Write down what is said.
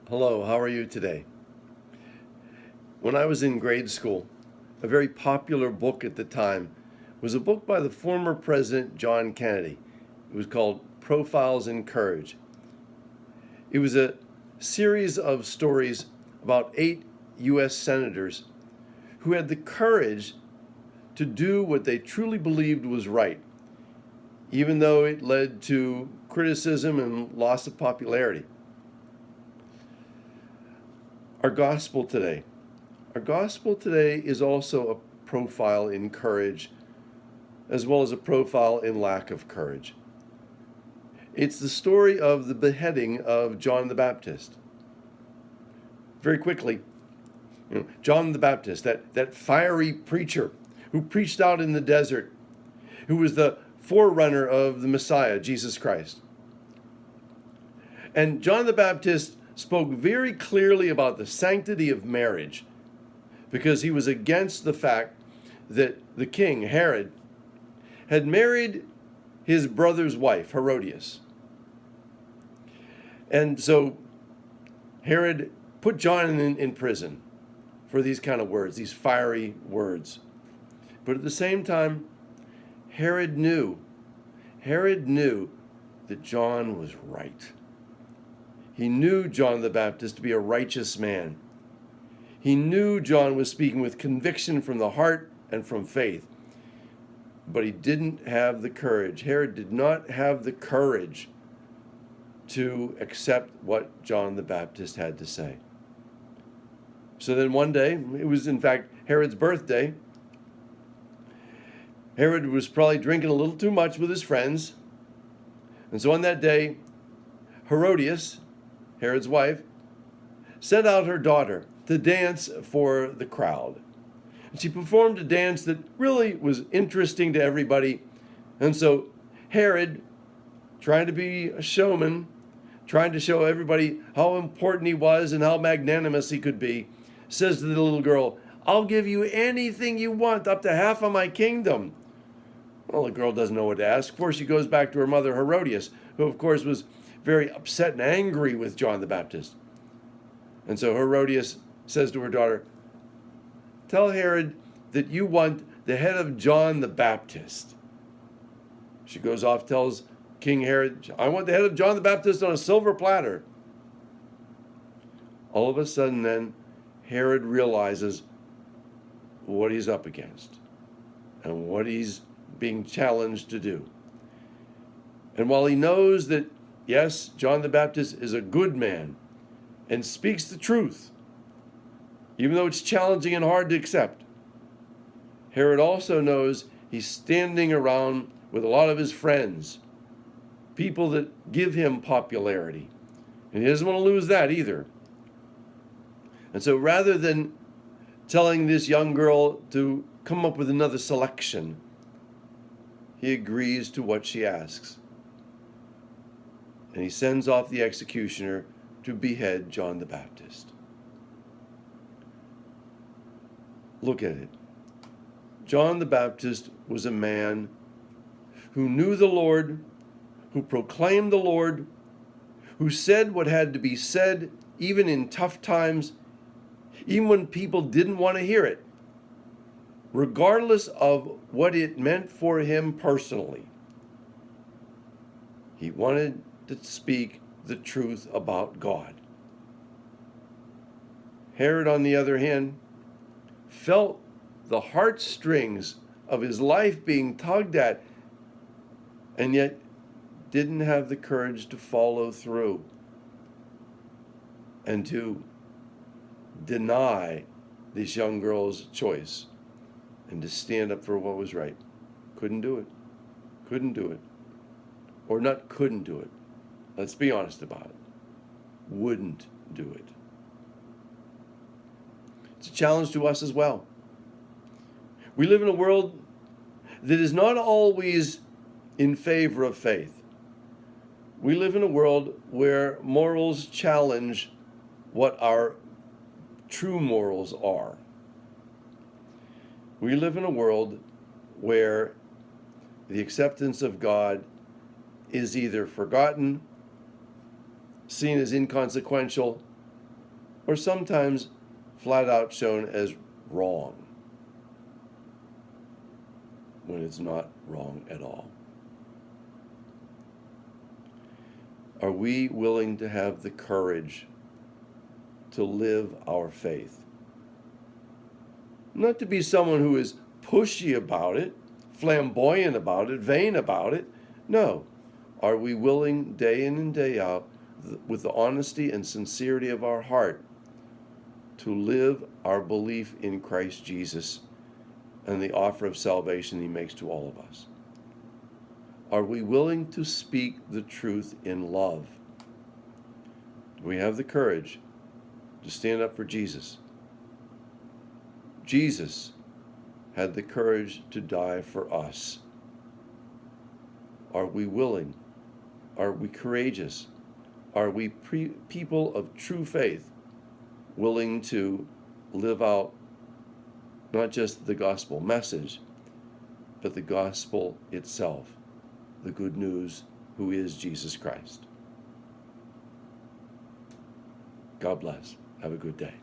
Hello, how are you today? When I was in grade school, a very popular book at the time was a book by the former President John Kennedy. It was called Profiles in Courage. It was a series of stories about 8 U.S. senators who had the courage to do what they truly believed was right, even though it led to criticism and loss of popularity. Our gospel today is also a profile in courage as well as a profile in lack of courage. It's the story of the beheading of John the Baptist. Very quickly, John the Baptist, that fiery preacher who preached out in the desert, who was the forerunner of the Messiah, Jesus Christ. And John the Baptist spoke very clearly about the sanctity of marriage because he was against the fact that the king, Herod, had married his brother's wife, Herodias. And so Herod put John in prison for these kind of words, these fiery words. But at the same time, Herod knew that John was right. He knew John the Baptist to be a righteous man. He knew John was speaking with conviction from the heart and from faith. But he didn't have the courage. Herod did not have the courage to accept what John the Baptist had to say. So then one day, it was in fact Herod's birthday. Herod was probably drinking a little too much with his friends. And so on that day, Herodias, Herod's wife, sent out her daughter to dance for the crowd. And she performed a dance that really was interesting to everybody. And so Herod, trying to be a showman, trying to show everybody how important he was and how magnanimous he could be, says to the little girl, "I'll give you anything you want, up to half of my kingdom." Well, the girl doesn't know what to ask. Of course, she goes back to her mother, Herodias, who, of course, was very upset and angry with John the Baptist. And so Herodias says to her daughter, "Tell Herod that you want the head of John the Baptist." She goes off, tells King Herod, "I want the head of John the Baptist on a silver platter." All of a sudden then, Herod realizes what he's up against and what he's being challenged to do. And while he knows that, yes, John the Baptist is a good man and speaks the truth, even though it's challenging and hard to accept, Herod also knows he's standing around with a lot of his friends, people that give him popularity, and he doesn't want to lose that either. And so rather than telling this young girl to come up with another selection, he agrees to what she asks. And he sends off the executioner to behead John the Baptist. Look at it. John the Baptist was a man who knew the Lord, who proclaimed the Lord, who said what had to be said, even in tough times, even when people didn't want to hear it, regardless of what it meant for him personally. He wanted to speak the truth about God. Herod, on the other hand, felt the heartstrings of his life being tugged at, and yet didn't have the courage to follow through and to deny this young girl's choice and to stand up for what was right. Couldn't do it. Or not couldn't do it. Let's be honest about it. Wouldn't do it. It's a challenge to us as well. We live in a world that is not always in favor of faith. We live in a world where morals challenge what our true morals are. We live in a world where the acceptance of God is either forgotten, seen as inconsequential, or sometimes flat out shown as wrong, when it's not wrong at all? Are we willing to have the courage to live our faith? Not to be someone who is pushy about it, flamboyant about it, vain about it. No. Are we willing day in and day out, with the honesty and sincerity of our heart, to live our belief in Christ Jesus and the offer of salvation he makes to all of us? Are we willing to speak the truth in love? Do we have the courage to stand up for Jesus? Jesus had the courage to die for us. Are we willing? Are we courageous? Are we people of true faith, willing to live out not just the gospel message, but the gospel itself, the good news, who is Jesus Christ? God bless. Have a good day.